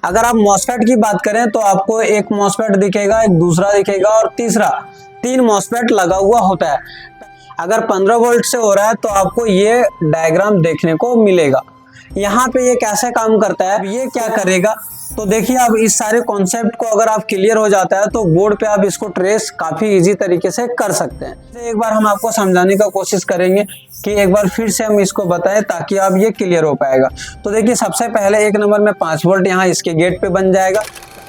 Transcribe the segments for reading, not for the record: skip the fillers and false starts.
अगर आप मॉसफेट की बात करें तो आपको एक मॉसफेट दिखेगा, एक दूसरा दिखेगा और तीसरा, 3 मॉसफेट लगा हुआ होता है। अगर 15 वोल्ट से हो रहा है तो आपको ये डायग्राम देखने को मिलेगा। यहाँ पे ये कैसे काम करता है, अब ये क्या करेगा, तो देखिए अब इस सारे कॉन्सेप्ट को अगर आप क्लियर हो जाता है तो बोर्ड पे आप इसको ट्रेस काफी इजी तरीके से कर सकते हैं। एक बार हम आपको समझाने का कोशिश करेंगे कि एक बार फिर से हम इसको बताएं ताकि आप ये क्लियर हो पाएगा। तो देखिए सबसे पहले 1 नंबर में 5 वोल्ट यहाँ इसके गेट पे बन जाएगा।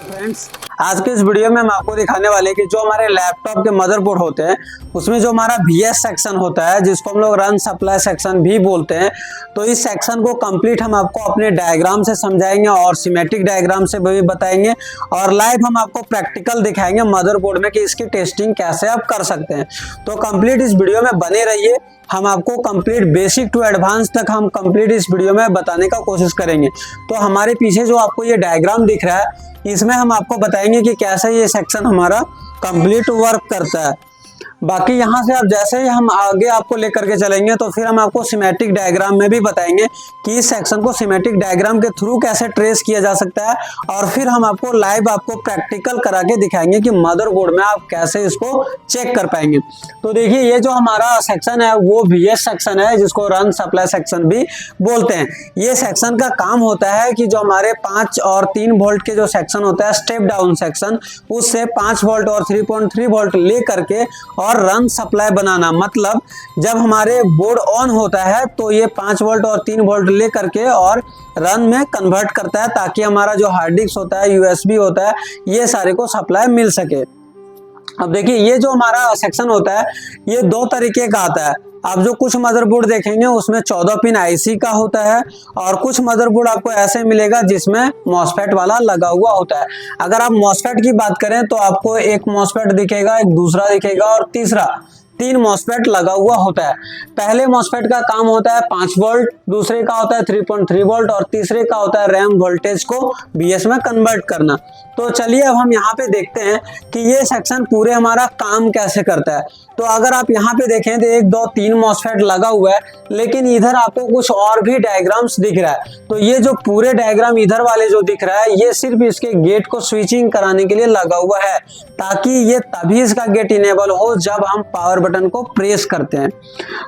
फ्रेंड्स, आज के इस वीडियो में हम आपको दिखाने वाले हैं कि जो हमारे लैपटॉप के मदरबोर्ड होते हैं उसमें जो हमारा VS सेक्शन होता है, जिसको हम लोग रन सप्लाई सेक्शन भी बोलते हैं, तो इस सेक्शन को कंप्लीट हम आपको अपने डायग्राम से समझाएंगे और सिमेट्रिक डायग्राम से भी बताएंगे और लाइव हम आपको प्रैक्टिकल दिखाएंगे मदरबोर्ड में कि इसकी टेस्टिंग कैसे आप कर सकते हैं। तो कंप्लीट इस वीडियो में बने रहिए, हम आपको कंप्लीट बेसिक टू एडवांस तक हम कंप्लीट इस वीडियो में बताने का कोशिश करेंगे। तो हमारे पीछे जो आपको ये डायग्राम दिख रहा है इसमें हम आपको बताएंगे कि कैसे ये सेक्शन हमारा कंप्लीट वर्क करता है। बाकी यहाँ से आप जैसे ही हम आगे आपको लेकर के चलेंगे तो फिर हम आपको सिमेट्रिक डायग्राम में भी बताएंगे कि इस सेक्शन को सिमेट्रिक डायग्राम के थ्रू कैसे ट्रेस किया जा सकता है और फिर हम आपको लाइव आपको प्रैक्टिकल करा के दिखाएंगे कि मदरबोर्ड में आप कैसे इसको चेक कर पाएंगे। तो देखिए ये जो हमारा सेक्शन है वो VS सेक्शन है, जिसको रन सप्लाई सेक्शन भी बोलते हैं। ये सेक्शन का काम होता है कि जो हमारे 5 और 3 वोल्ट के जो सेक्शन होता है स्टेप डाउन सेक्शन, उससे 5 वोल्ट और 3.3 वोल्ट ले करके और रन सप्लाई बनाना। मतलब जब हमारे बोर्ड ऑन होता है तो ये 5 वोल्ट और 3 वोल्ट ले करके और रन में कन्वर्ट करता है ताकि हमारा जो हार्ड डिस्क होता है, USB होता है, ये सारे को सप्लाई मिल सके। अब देखिए ये जो हमारा सेक्शन होता है ये 2 तरीके का आता है। आप जो कुछ मदरबोर्ड देखेंगे उसमें 14 पिन IC का होता है और कुछ मदरबोर्ड आपको ऐसे मिलेगा जिसमें मॉसफेट वाला लगा हुआ होता है। अगर आप मॉसफेट की बात करें तो आपको एक मॉसफेट दिखेगा, एक दूसरा दिखेगा और तीसरा, 3 मॉसफेट लगा हुआ होता है। पहले मॉसफेट का काम होता है 5 वोल्ट, दूसरे का होता है 3.3 वोल्ट और तीसरे का होता है रैम वोल्टेज को BS में कन्वर्ट करना। तो चलिए अब हम यहाँ पे देखते हैं कि ये सेक्शन पूरे हमारा काम कैसे करता है। तो अगर आप यहाँ पे देखें तो 1 2 3 मॉसफेट लगा हुआ है, लेकिन इधर आपको कुछ और भी डायग्राम्स दिख रहा है। तो ये जो पूरे डायग्राम इधर वाले जो दिख रहा है ये सिर्फ इसके गेट को स्विचिंग कराने के लिए लगा हुआ है, ताकि ये तभी इसका गेट इनेबल हो जब हम पावर बटन को प्रेस करते हैं।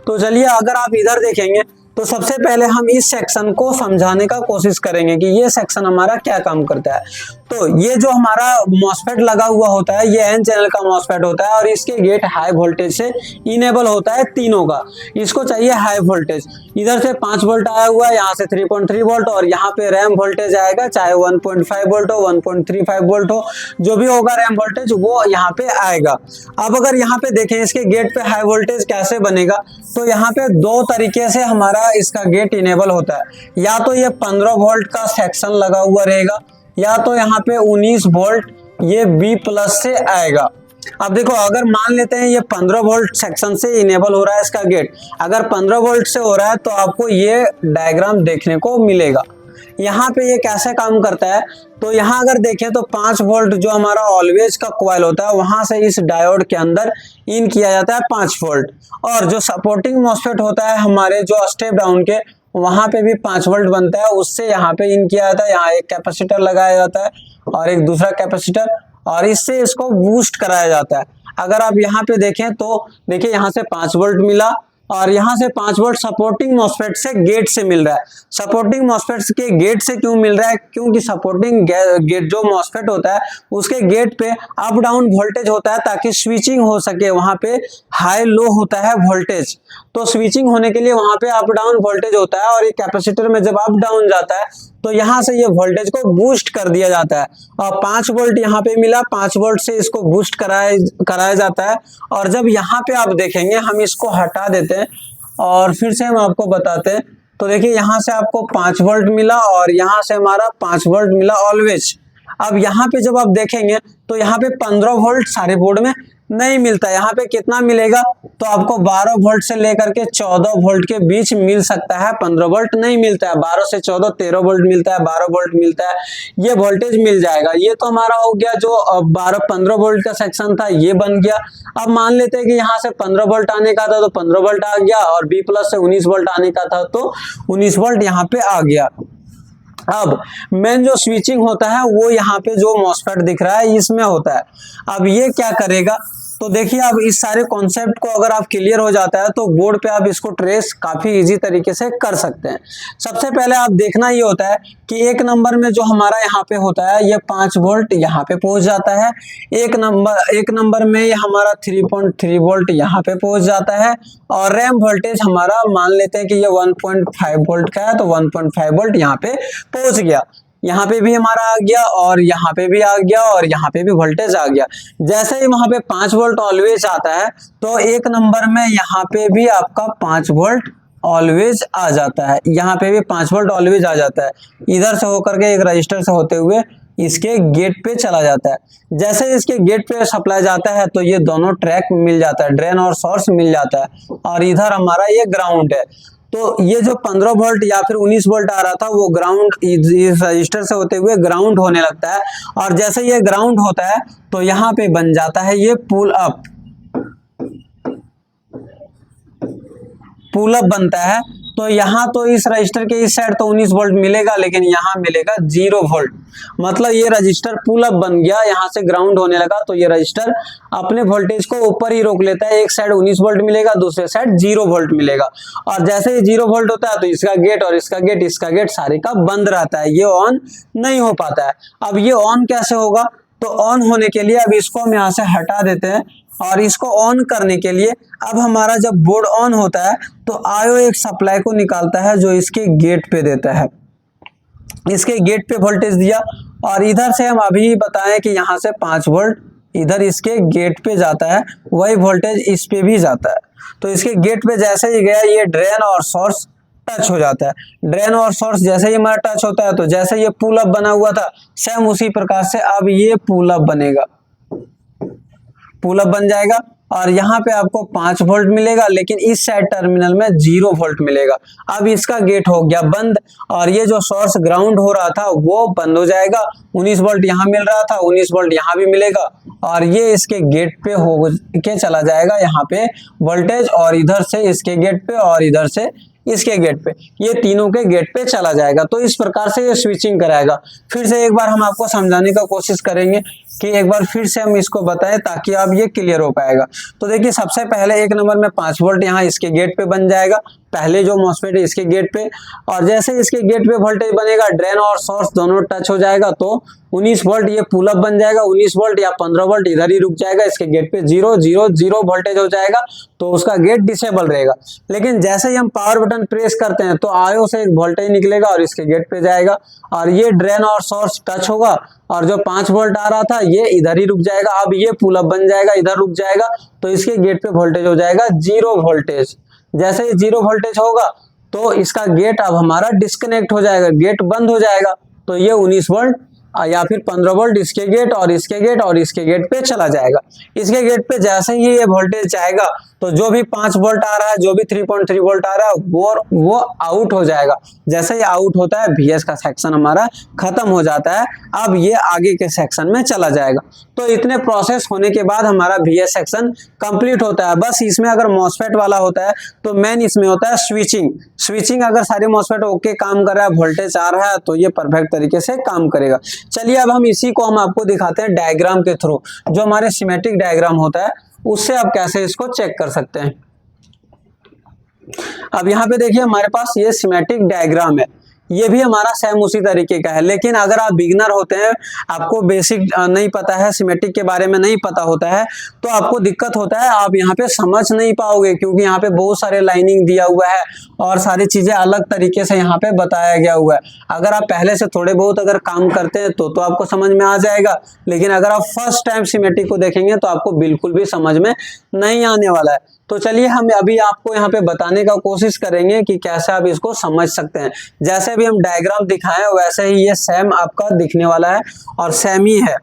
तो चलिए अगर आप इधर देखेंगे तो सबसे पहले हम इस सेक्शन को समझाने का कोशिश करेंगे कि ये सेक्शन हमारा क्या काम करता है। तो ये जो हमारा मॉसफेट लगा हुआ होता है ये N चैनल का मॉसफेट होता है और इसके गेट हाई वोल्टेज से इनेबल होता है तीनों का। इसको चाहिए हाई वोल्टेज, इधर से 5 वोल्ट आया हुआ है, यहाँ से 3.3 वोल्ट और यहाँ पे रैम वोल्टेज आएगा, चाहे 1.5 वोल्ट हो 1.35 वोल्ट हो, जो भी होगा रैम वोल्टेज वो यहाँ पे आएगा। अब अगर यहाँ पे देखें इसके गेट पे हाई वोल्टेज कैसे बनेगा, तो यहाँ पे 2 तरीके से हमारा इसका गेट इनेबल होता है। या तो ये 15 वोल्ट का सेक्शन लगा हुआ रहेगा या तो यहाँ पे 19 वोल्ट ये B+ से आएगा। अब देखो अगर मान लेते हैं ये 15 वोल्ट सेक्शन से इनेबल हो रहा है इसका गेट, अगर 15 वोल्ट से हो रहा है तो आपको ये डायग्राम देखने को मिलेगा। यहाँ पे ये कैसे काम करता है, तो यहाँ अगर देखें तो 5 वोल्ट जो हमारा ऑलवेज का कॉइल होता है वहां से इस डायोड के अंदर इन किया जाता है 5 वोल्ट, और जो सपोर्टिंग मॉसफेट होता है हमारे जो स्टेप डाउन के वहां पे भी 5 वोल्ट बनता है, उससे यहाँ पे इन किया जाता है। यहाँ एक कैपेसिटर लगाया जाता है और एक दूसरा कैपेसिटर, और इससे इसको बूस्ट कराया जाता है। अगर आप यहाँ पे देखें तो देखिए यहाँ से 5 वोल्ट मिला और यहाँ से 5 वोल्ट सपोर्टिंग मॉसफेट से गेट से मिल रहा है। सपोर्टिंग मॉसफेट के गेट से क्यों मिल रहा है, क्योंकि सपोर्टिंग गेट जो मॉसफेट होता है उसके गेट पे अप डाउन वोल्टेज होता है ताकि स्विचिंग हो सके। वहां पे हाई लो होता है वोल्टेज, तो स्विचिंग होने के लिए वहां पे अप डाउन वोल्टेज होता है और ये कैपेसिटर में जब अप डाउन जाता है तो यहाँ से ये वोल्टेज को बूस्ट कर दिया जाता है। और 5 वोल्ट यहाँ पे मिला, 5 वोल्ट से इसको बूस्ट कराया जाता है। और जब यहाँ पे आप देखेंगे, हम इसको हटा देते हैं और फिर से हम आपको बताते हैं। तो देखिए यहाँ से आपको 5 वोल्ट मिला और यहाँ से हमारा 5 वोल्ट मिला ऑलवेज। अब यहाँ पे जब आप देखेंगे तो यहाँ पे 15 वोल्ट सारे बोर्ड में नहीं मिलता। यहाँ पे कितना मिलेगा, तो आपको 12 वोल्ट से लेकर के 14 वोल्ट के बीच मिल सकता है, 15 वोल्ट नहीं मिलता है। 12 से 14 13 वोल्ट मिलता है, 12 वोल्ट मिलता है, ये वोल्टेज मिल जाएगा। ये तो हमारा हो गया जो 15 वोल्ट का सेक्शन था, ये बन गया। अब मान लेते हैं कि यहाँ से 15 वोल्ट आने का था तो 15 वोल्ट आ गया, और B+ से 19 वोल्ट आने का था तो 19 वोल्ट यहाँ पे आ गया। अब मेन जो स्विचिंग होता है वो यहाँ पे जो मॉसफेट दिख रहा है इसमें होता है। अब ये क्या करेगा, तो देखिए अब इस सारे कॉन्सेप्ट को अगर आप क्लियर हो जाता है तो बोर्ड पे आप इसको ट्रेस काफी इजी तरीके से कर सकते हैं। सबसे पहले आप देखना ये होता है कि एक नंबर में जो हमारा यहाँ पे होता है ये 5 वोल्ट यहाँ पे पहुंच जाता है। एक नंबर में ये हमारा 3.3 वोल्ट यहाँ पे पहुंच जाता है और रैम वोल्टेज हमारा मान लेते हैं कि ये 1.5 वोल्ट का है, तो 1.5 वोल्ट यहाँ पे पहुंच गया। यहाँ पे भी हमारा आ गया और यहाँ पे भी आ गया और यहाँ पे भी वोल्टेज आ गया। जैसे ही वहां पे 5 वोल्ट ऑलवेज आता है तो एक नंबर में यहाँ पे भी आपका 5 वोल्ट ऑलवेज आ जाता है, यहाँ पे भी 5 वोल्ट ऑलवेज आ जाता है। इधर से होकर के एक रजिस्टर से होते हुए इसके गेट पे चला जाता है। जैसे इसके गेट पे सप्लाई जाता है तो ये दोनों ट्रैक मिल जाता है, ड्रेन और सोर्स मिल जाता है और इधर हमारा ये ग्राउंड है। तो ये जो 15 वोल्ट या फिर 19 वोल्ट आ रहा था वो ग्राउंड इस रजिस्टर से होते हुए ग्राउंड होने लगता है और जैसे ये ग्राउंड होता है तो यहाँ पे बन जाता है ये पुल अप बनता है। तो यहाँ तो इस रजिस्टर के इस साइड तो 19 वोल्ट मिलेगा लेकिन यहाँ मिलेगा 0 वोल्ट, मतलब ये रजिस्टर पुल अप बन गया, यहाँ से ग्राउंड होने लगा। तो ये रजिस्टर अपने वोल्टेज को ऊपर ही रोक लेता है, एक साइड 19 वोल्ट मिलेगा, दूसरे साइड 0 वोल्ट मिलेगा और जैसे ही 0 वोल्ट होता है तो इसका गेट और इसका गेट सारे का बंद रहता है, ये ऑन नहीं हो पाता है। अब ये ऑन कैसे होगा, तो ऑन होने के लिए अब इसको हम यहाँ से हटा देते हैं और इसको ऑन करने के लिए अब हमारा जब बोर्ड ऑन होता है तो आयो एक सप्लाई को निकालता है जो इसके गेट पे देता है, इसके गेट पे वोल्टेज दिया और इधर से हम अभी बताएं कि यहाँ से 5 वोल्ट इधर इसके गेट पे जाता है, वही वोल्टेज इस पे भी जाता है। तो इसके गेट पे जैसे ही गया ये ड्रेन और सोर्स टच हो जाता है। ड्रेन और सोर्स जैसे ही हमारा टच होता है तो जैसे ये पुल अप बना हुआ था सेम उसी प्रकार से अब ये पुल अप बनेगा, पुल अप बन जाएगा और यहाँ पे आपको 5 वोल्ट मिलेगा लेकिन इस साइड टर्मिनल में 0 वोल्ट मिलेगा। अब इसका गेट हो गया बंद और ये जो सोर्स ग्राउंड हो रहा था वो बंद हो जाएगा। 19 वोल्ट यहाँ मिल रहा था, 19 वोल्ट यहाँ भी मिलेगा और ये इसके गेट पे हो के चला जाएगा यहाँ पे वोल्टेज और इधर से इसके गेट पे और इधर से इसके गेट पे, ये तीनों के गेट पे चला जाएगा। तो इस प्रकार से ये स्विचिंग कराएगा। फिर से एक बार हम आपको समझाने का कोशिश करेंगे कि एक बार फिर से हम इसको बताएं ताकि आप ये क्लियर हो पाएगा। तो देखिए सबसे पहले एक नंबर में 5 वोल्ट यहाँ इसके गेट पे बन जाएगा, पहले जो मॉसफेट है इसके गेट पे, और जैसे इसके गेट पे वोल्टेज बनेगा ड्रेन और सोर्स दोनों टच हो जाएगा तो 19 वोल्ट ये पुल अप बन जाएगा, 19 वोल्ट या 15 वोल्ट इधर ही रुक जाएगा, इसके गेट पे 0 वोल्टेज हो जाएगा तो उसका गेट डिसेबल रहेगा। लेकिन जैसे ही हम पावर बटन प्रेस करते हैं तो आयो से एक वोल्टेज निकलेगा और इसके गेट पे जाएगा और ये ड्रेन और सोर्स टच होगा और जो 5 वोल्ट आ रहा था ये इधर ही रुक जाएगा। अब ये पुल अप बन जाएगा, इधर रुक जाएगा तो इसके गेट पे वोल्टेज हो जाएगा 0 वोल्टेज। जैसे ही 0 वोल्टेज होगा तो इसका गेट अब हमारा डिस्कनेक्ट हो जाएगा, गेट बंद हो जाएगा। तो ये 19 वोल्ट या फिर 15 वोल्ट इसके गेट और इसके गेट और इसके गेट पे चला जाएगा। इसके गेट पे जैसे ही ये वोल्टेज जाएगा तो जो भी 5 वोल्ट आ रहा है, जो भी 3.3 वोल्ट आ रहा है वो आउट हो जाएगा। जैसे ही आउट होता है VS का सेक्शन हमारा खत्म हो जाता है, अब ये आगे के सेक्शन में चला जाएगा। तो इतने प्रोसेस होने के बाद हमारा VS सेक्शन कंप्लीट होता है। बस इसमें अगर मॉसफेट वाला होता है तो मेन इसमें होता है स्विचिंग अगर सारे मॉसफेट ओके काम कर रहा है, वोल्टेज आ रहा है तो ये परफेक्ट तरीके से काम करेगा। चलिए अब हम इसी को हम आपको दिखाते हैं डायग्राम के थ्रू, जो हमारे सिमेट्रिक डायग्राम होता है उससे आप कैसे इसको चेक कर सकते हैं। अब यहाँ पे देखिए हमारे पास ये सिमेट्रिक डायग्राम है, ये भी हमारा सेम उसी तरीके का है। लेकिन अगर आप बिगिनर होते हैं, आपको बेसिक नहीं पता है, सिमेट्रिक के बारे में नहीं पता होता है तो आपको दिक्कत होता है, आप यहाँ पे समझ नहीं पाओगे क्योंकि यहाँ पे बहुत सारे लाइनिंग दिया हुआ है और सारी चीजें अलग तरीके से यहाँ पे बताया गया हुआ है। अगर आप पहले से थोड़े बहुत अगर काम करते हैं तो आपको समझ में आ जाएगा, लेकिन अगर आप फर्स्ट टाइम सिमेट्रिक को देखेंगे तो आपको बिल्कुल भी समझ में नहीं आने वाला है। तो चलिए हम अभी आपको यहाँ पे बताने का कोशिश करेंगे कि कैसे आप इसको समझ सकते हैं। जैसे भी हम डायग्राम दिखाएं वैसे ही ये सेम आपका दिखने वाला है और सेम ही है।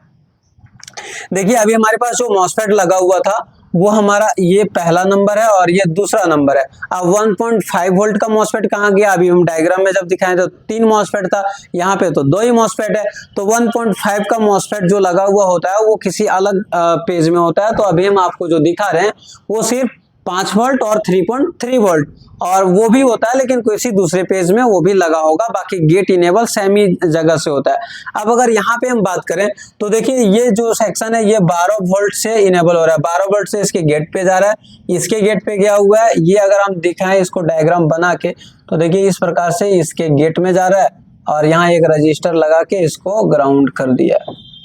देखिए अभी हमारे पास जो मॉसफेट लगा हुआ था वो हमारा ये पहला नंबर है और ये दूसरा नंबर है। अब 1.5 वोल्ट का मॉसफेट कहाँ गया, अभी हम डायग्राम में जब दिखाएं तो 3 मॉसफेट था, यहाँ पे तो 2 ही मॉसफेट है। तो 1.5 का मॉसफेट जो लगा हुआ होता है वो किसी अलग पेज में होता है। तो अभी हम आपको जो दिखा रहे हैं वो सिर्फ 5 वोल्ट और 3.3 वोल्ट, और वो भी होता है लेकिन किसी दूसरे पेज में वो भी लगा होगा, बाकी गेट इनेबल सेम ही जगह से होता है। अब अगर यहाँ पे हम बात करें तो देखिए ये जो सेक्शन है ये 12 वोल्ट से इनेबल हो रहा है, 12 वोल्ट से इसके गेट पे जा रहा है, इसके गेट पे गया हुआ है। ये अगर हम दिखाएं इसको डायग्राम बना के तो देखिए इस प्रकार से इसके गेट में जा रहा है, और यहाँ एक रजिस्टर लगा के इसको ग्राउंड कर दिया,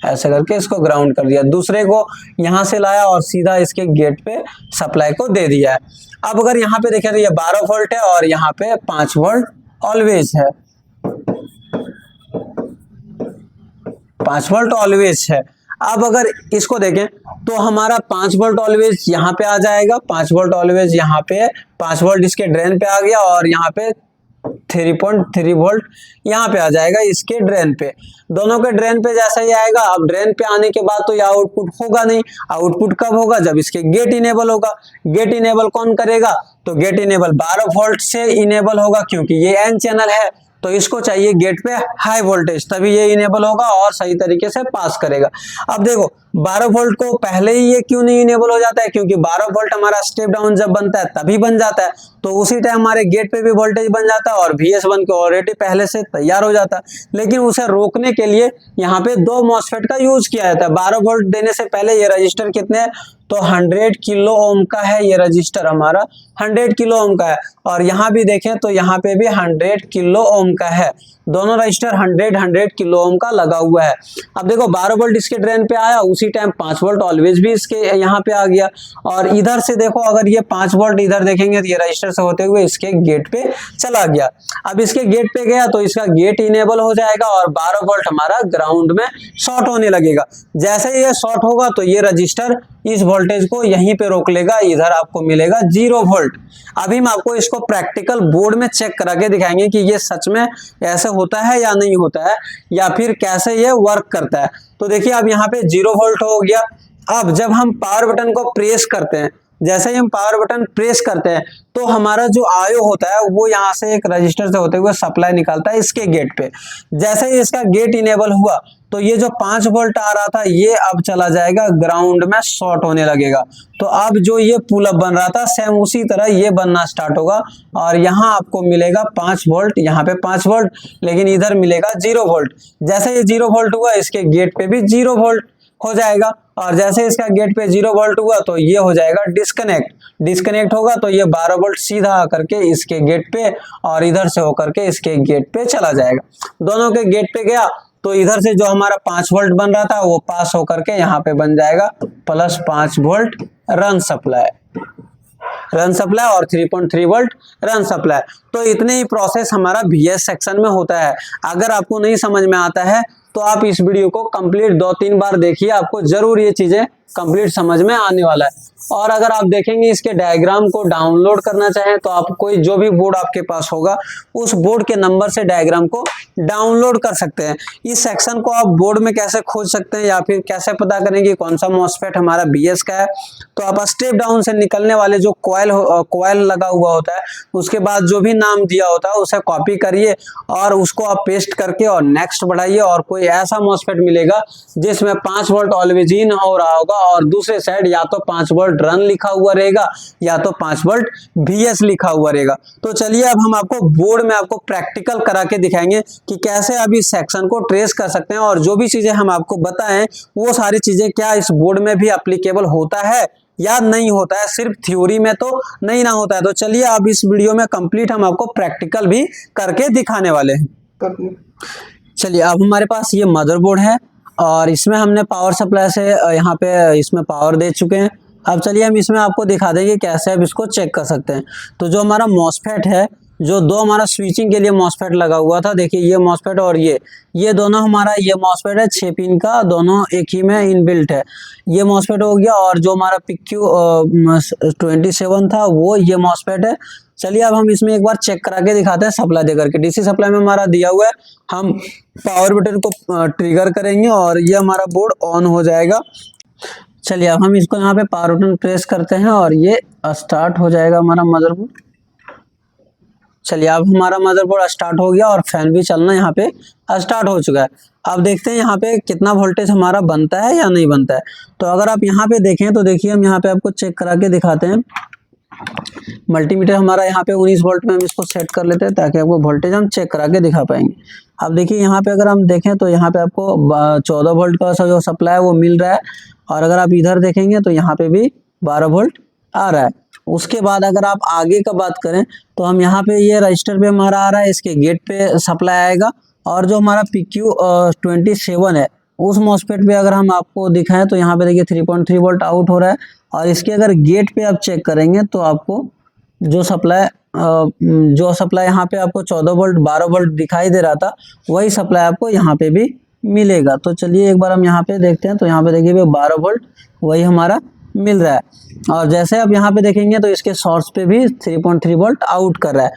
ऐसे करके इसको ग्राउंड कर दिया, दूसरे को यहाँ से लाया और सीधा इसके गेट पे सप्लाई को दे दिया है। अब अगर यहाँ पे देखें तो ये 12 वोल्ट है और यहाँ पे 5 वोल्ट ऑलवेज है, 5 वोल्ट ऑलवेज है। अब अगर इसको देखें तो हमारा 5 वोल्ट ऑलवेज यहाँ पे आ जाएगा, 5 वोल्ट ऑलवेज यहाँ पे, 5 वोल्ट इसके ड्रेन पे आ गया, और यहाँ पे 3.3 वोल्ट यहाँ पे आ जाएगा इसके ड्रेन पे। दोनों के ड्रेन पे जैसा ही आएगा, अब ड्रेन पे आने के बाद तो ये आउटपुट होगा नहीं, आउटपुट कब होगा, जब इसके गेट इनेबल होगा। गेट इनेबल कौन करेगा, तो गेट इनेबल 12 वोल्ट से इनेबल होगा, क्योंकि ये एन चैनल है तो इसको चाहिए गेट पे हाई वोल्टेज, तभी ये इनेबल होगा और सही तरीके से पास करेगा। अब देखो 12 वोल्ट को पहले ही ये क्यों नहीं इनेबल हो जाता है, क्योंकि 12 वोल्ट हमारा स्टेप डाउन जब बनता है तभी बन जाता है, तो उसी टाइम हमारे गेट पे भी वोल्टेज बन जाता है और VS1 के ऑलरेडी पहले से तैयार हो जाता है। लेकिन उसे रोकने के लिए यहाँ पे 2 मॉसफेट का यूज किया जाता है। 12 वोल्ट देने से पहले ये रजिस्टर कितने है, तो 100 किलो ओम का है, ये रजिस्टर हमारा 100 किलो ओम का है, और यहाँ भी देखें तो यहाँ पे भी 100 किलो ओम का है, दोनों रजिस्टर 100 किलो ओम का लगा हुआ है। अब देखो 12 वोल्ट इसके ड्रेन पे आया, उसी टाइम 5 वोल्ट ऑलवेज भी इसके यहाँ पे आ गया, और इधर से देखो अगर ये 5 वोल्ट इधर देखेंगे तो ये रजिस्टर से होते हुए इसके गेट पे चला गया। अब इसके गेट पे गया तो इसका गेट इनेबल हो जाएगा और 12 वोल्ट हमारा ग्राउंड में शॉर्ट होने लगेगा। जैसे ही ये शॉर्ट होगा तो ये रजिस्टर इस वोल्टेज को यहीं पे रोक लेगा, इधर आपको मिलेगा 0 वोल्ट। अभी हम आपको इसको प्रैक्टिकल बोर्ड में चेक करा के दिखाएंगे कि ये सच में ऐसे होता है या नहीं होता है, या फिर कैसे ये वर्क करता है। तो देखिए अब यहाँ पे 0 वोल्ट हो गया। अब जब हम पावर बटन को प्रेस करते हैं, जैसे ही हम पावर बटन प्रेस करते हैं तो हमारा जो आयो होता है वो यहाँ से एक रजिस्टर से होते हुए सप्लाई निकालता है इसके गेट पे। जैसे ही इसका गेट इनेबल हुआ तो ये जो 5 वोल्ट आ रहा था ये अब चला जाएगा ग्राउंड में, शॉर्ट होने लगेगा। तो अब जो ये पुल अप बन रहा था सेम उसी तरह ये बनना स्टार्ट होगा, और यहाँ आपको मिलेगा 5 वोल्ट, यहाँ पे 5 वोल्ट, लेकिन इधर मिलेगा 0 वोल्ट। जैसे ये 0 वोल्ट हुआ इसके गेट पे भी 0 वोल्ट हो जाएगा, और जैसे इसका गेट पे 0 वोल्ट हुआ तो ये हो जाएगा डिस्कनेक्ट होगा, तो ये 12 वोल्ट सीधा आकर के इसके गेट पे और इधर से होकर के इसके गेट पे चला जाएगा। दोनों के गेट पे गया तो इधर से जो हमारा 5 वोल्ट बन रहा था वो पास होकर के यहाँ पे बन जाएगा प्लस 5 वोल्ट रन सप्लाई और 3.3 वोल्ट रन सप्लाई। तो इतने ही प्रोसेस हमारा VS सेक्शन में होता है। अगर आपको नहीं समझ में आता है तो आप इस वीडियो को कंप्लीट 2-3 बार देखिए, आपको जरूर ये चीजें कंप्लीट समझ में आने वाला है। और अगर आप देखेंगे इसके डायग्राम को डाउनलोड करना चाहें तो आप कोई जो भी बोर्ड आपके पास होगा उस बोर्ड के नंबर से डायग्राम को डाउनलोड कर सकते हैं। इस सेक्शन को आप बोर्ड में कैसे खोज सकते हैं या फिर कैसे पता करेंगे कौन सा मॉसफेट हमारा BS का है, तो आप स्टेप डाउन से निकलने वाले जो कॉइल लगा हुआ होता है उसके बाद जो भी नाम दिया होता है उसे कॉपी करिए और उसको आप पेस्ट करके और नेक्स्ट बढ़ाइए, और कोई ऐसा मॉसफेट मिलेगा जिसमें 5 वोल्ट ऑलवेज इन हो रहा होगा और दूसरे साइड या तो 5 वोल्ट रन लिखा हुआ रहेगा या तो 5 वोल्ट VS लिखा हुआ रहेगा। तो चलिए अब हम आपको बोर्ड में आपको प्रैक्टिकल करा के दिखाएंगे कि कैसे आप इस सेक्शन को ट्रेस कर सकते हैं, और जो भी चीजें हम आपको बताएं वो सारी चीजें क्या इस बोर्ड में भी एप्लीकेबल होता है या नहीं होता है, सिर्फ थ्योरी में तो नहीं ना होता है। तो चलिए अब इस वीडियो में कंप्लीट हम आपको प्रैक्टिकल भी करके दिखाने वाले हैं। चलिए अब हमारे पास ये मदरबोर्ड है और इसमें हमने पावर सप्लाई से यहाँ पे इसमें पावर दे चुके हैं। अब चलिए हम इसमें आपको दिखा देंगे कैसे आप इसको चेक कर सकते हैं। तो जो हमारा मॉसफेट है, जो 2 हमारा स्विचिंग के लिए मॉसफेट लगा हुआ था, देखिए ये मॉसफेट और ये दोनों हमारा, ये मॉसफेट है 6 पिन का, दोनों एक ही में इनबिल्ट है, ये मॉसफेट हो गया। और जो हमारा PQ27 था वो ये मॉसफेट है। चलिए अब हम इसमें एक बार चेक करा के दिखाते हैं सप्लाई देकर के। DC सप्लाई में हमारा दिया हुआ है, हम पावर बटन को ट्रिगर करेंगे और ये हमारा बोर्ड ऑन हो जाएगा। चलिए अब हम इसको यहाँ पे पावर बटन प्रेस करते हैं और ये स्टार्ट हो जाएगा हमारा मदरबोर्ड। चलिए अब हमारा मदरबोर्ड स्टार्ट हो गया और फैन भी चलना यहाँ पे स्टार्ट हो चुका है। अब देखते हैं यहाँ पे कितना वोल्टेज हमारा बनता है या नहीं बनता है। तो अगर आप यहाँ पे देखें तो देखिए हम यहाँ पे आपको चेक करा के दिखाते हैं। मल्टीमीटर हमारा यहाँ पे 19 वोल्ट में हम इसको सेट कर लेते हैं ताकि आपको वोल्टेज हम चेक करा के दिखा पाएंगे। अब देखिए यहाँ पे अगर हम देखें तो यहाँ पे आपको 14 वोल्ट का जो सप्लाई है वो मिल रहा है, और अगर आप इधर देखेंगे तो यहाँ पे भी 12 वोल्ट आ रहा है। उसके बाद अगर आप आगे का बात करें तो हम यहाँ पे ये रजिस्टर पे हमारा आ रहा है, इसके गेट पे सप्लाई आएगा, और जो हमारा PQ27 है उस मॉसफेट पे अगर हम आपको दिखाएं तो यहाँ पे देखिए 3.3 वोल्ट आउट हो रहा है, और इसके अगर गेट पे आप चेक करेंगे तो आपको जो सप्लाई यहाँ पे आपको 14 वोल्ट 12 वोल्ट दिखाई दे रहा था, वही सप्लाई आपको यहाँ पे भी मिलेगा। तो चलिए एक बार हम यहाँ पे देखते हैं, तो यहाँ पे देखिए 12 वोल्ट वही हमारा मिल रहा है, और जैसे आप यहाँ पे देखेंगे तो इसके सोर्स पे भी 3.3 वोल्ट आउट कर रहा है।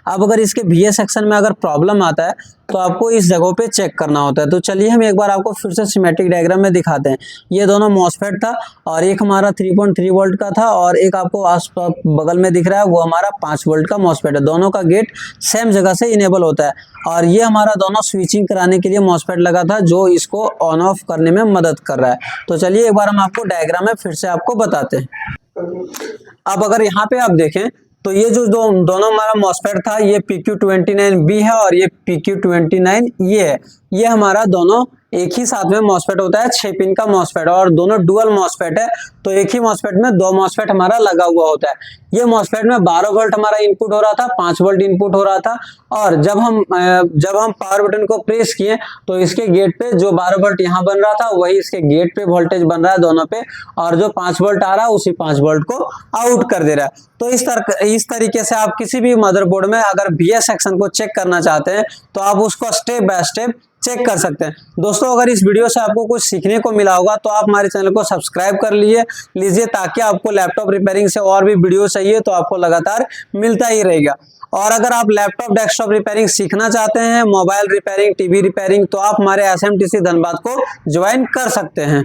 अब अगर इसके VA सेक्शन में अगर प्रॉब्लम आता है तो आपको इस जगह पे चेक करना होता है। तो चलिए हम एक बार आपको फिर से सिमेट्रिक डायग्राम में दिखाते हैं। ये दोनों मॉसफेट था, और एक हमारा 3.3 वोल्ट का था, और एक आपको आस-पास बगल में दिख रहा है वो हमारा 5 वोल्ट का मॉसफेट है। दोनों का गेट सेम जगह से इनेबल होता है, और ये हमारा दोनों स्विचिंग कराने के लिए मॉसफेट लगा था जो इसको ऑन ऑफ करने में मदद कर रहा है। तो चलिए एक बार हम आपको डायग्राम में फिर से आपको बताते हैं। अब अगर यहाँ पे आप देखें तो ये जो दोनों हमारा मॉसफेट था, ये PQ29B है और ये PQ29 ये है। ये हमारा दोनों एक ही साथ में मॉसफेट होता है, 6 पिन का मॉसफेट, और दोनों डुअल मॉसफेट है, तो एक ही मॉसफेट में 2 मॉसफेट हमारा लगा हुआ होता है। ये मॉसफेट में 12 वोल्ट हमारा इनपुट हो रहा था, 5 वोल्ट इनपुट हो रहा था, और जब हम पावर बटन को प्रेस किए तो इसके गेट पे जो 12 वोल्ट यहाँ बन रहा था वही इसके गेट पे वोल्टेज बन रहा है दोनों पे, और जो 5 वोल्ट आ रहा है उसी 5 वोल्ट को आउट कर दे रहा है। तो इस तरीके से आप किसी भी मदरबोर्ड में अगर VA सेक्शन को चेक करना चाहते हैं तो आप उसको स्टेप बाय स्टेप चेक कर सकते हैं। दोस्तों अगर इस वीडियो से आपको कुछ सीखने को मिला होगा तो आप हमारे चैनल को सब्सक्राइब कर लीजिए ताकि आपको लैपटॉप रिपेयरिंग से और भी वीडियो चाहिए तो आपको लगातार मिलता ही रहेगा। और अगर आप लैपटॉप डेस्कटॉप रिपेयरिंग सीखना चाहते हैं, मोबाइल रिपेयरिंग, टीवी रिपेयरिंग, तो आप हमारे SMTC धनबाद को ज्वाइन कर सकते हैं।